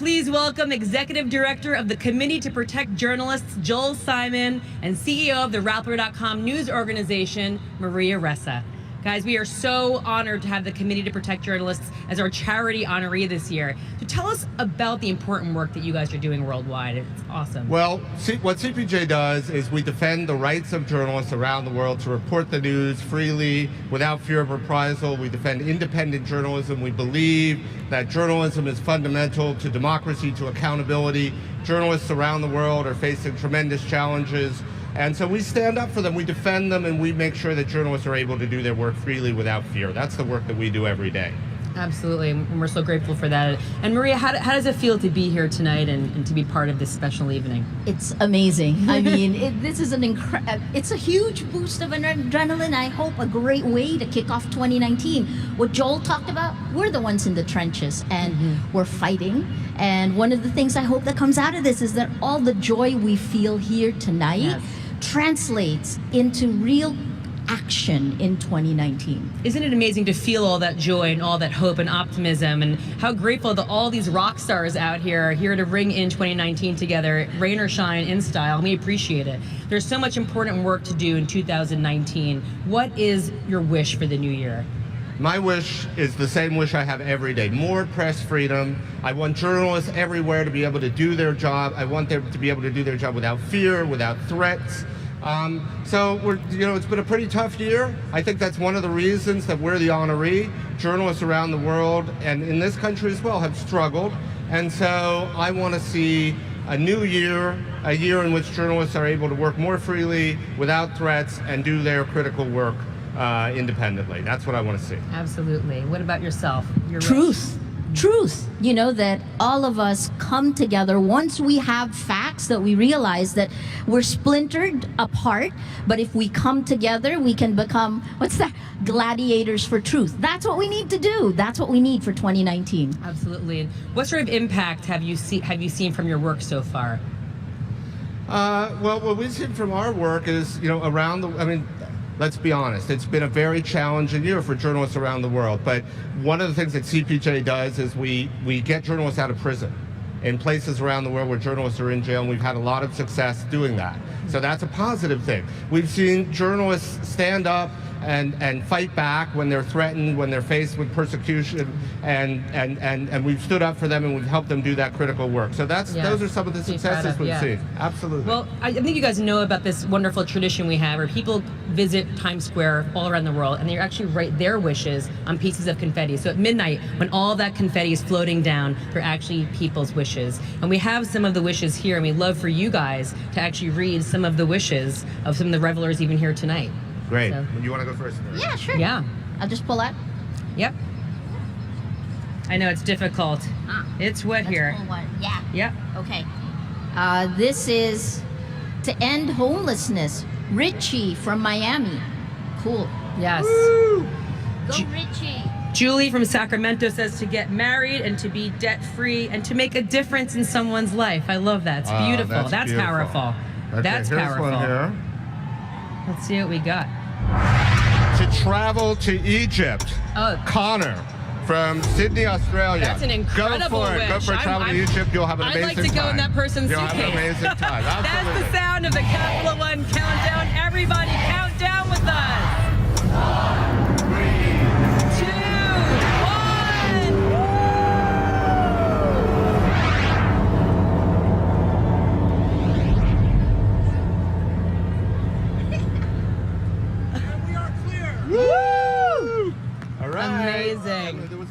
please welcome Executive Director of the Committee to Protect Journalists, Joel Simon, and CEO of the Rappler.com news organization, Maria Ressa. Guys, we are so honored to have the Committee to Protect Journalists as our charity honoree this year. So tell us about the important work that you guys are doing worldwide. It's awesome. Well, what CPJ does is we defend the rights of journalists around the world to report the news freely, without fear of reprisal. We defend independent journalism. We believe that journalism is fundamental to democracy, to accountability. Journalists around the world are facing tremendous challenges. And so we stand up for them, we defend them, and we make sure that journalists are able to do their work freely without fear. That's the work that we do every day. Absolutely, and we're so grateful for that. And Maria, how does it feel to be here tonight and to be part of this special evening? It's amazing. I mean, this is it's a huge boost of adrenaline. I hope a great way to kick off 2019. What Joel talked about, we're the ones in the trenches, and we're fighting. And one of the things I hope that comes out of this is that all the joy we feel here tonight translates into real action in 2019. Isn't it amazing to feel all that joy and all that hope and optimism, and how grateful that all these rock stars out here are here to ring in 2019 together, rain or shine, in style, and we appreciate it. There's so much important work to do in 2019. What is your wish for the new year? My wish is the same wish I have every day: more press freedom. I want journalists everywhere to be able to do their job. I want them to be able to do their job without fear, without threats. So it's been a pretty tough year. I think that's one of the reasons that we're the honoree. Journalists around the world and in this country as well have struggled. And so I want to see a new year, a year in which journalists are able to work more freely, without threats, and do their critical work independently. That's what I want to see. Absolutely. What about yourself? Truth. You know, that all of us come together once we have facts, that we realize that we're splintered apart, but if we come together, we can become, gladiators for truth. That's what we need to do. That's what we need for 2019. Absolutely. And what sort of impact have you seen from your work so far? Well, what we've seen from our work is, let's be honest, it's been a very challenging year for journalists around the world. But one of the things that CPJ does is we get journalists out of prison in places around the world where journalists are in jail, and we've had a lot of success doing that. So that's a positive thing. We've seen journalists stand up and fight back when they're threatened, when they're faced with persecution, and we've stood up for them, and we've helped them do that critical work. So those are some of the successes we've seen. Absolutely. Well, I think you guys know about this wonderful tradition we have where people visit Times Square all around the world, and they actually write their wishes on pieces of confetti. So at midnight, when all that confetti is floating down, they're actually people's wishes. And we have some of the wishes here, and we'd love for you guys to actually read some of the wishes of some of the revelers even here tonight. Great. So, you want to go first? Yeah, sure. Yeah. I'll just pull out. Yep. I know it's difficult. It's wet here. Pull one. Yeah. Yep. Okay. This is to end homelessness. Richie from Miami. Cool. Yes. Woo! Go Richie. Julie from Sacramento says to get married and to be debt-free and to make a difference in someone's life. I love that. It's beautiful. That's beautiful. Powerful. Okay, that's here's powerful. One here. Let's see what we got. To travel to Egypt. Connor from Sydney, Australia. That's an incredible Go for it. wish. Go for a travel to Egypt. You'll have an amazing time. I'd like to go in that person's You'll suitcase. have an amazing time. Absolutely. That's the sound of the Capital One Countdown. Everybody count down with us. 3, 2, 1. Woo! All right. Amazing.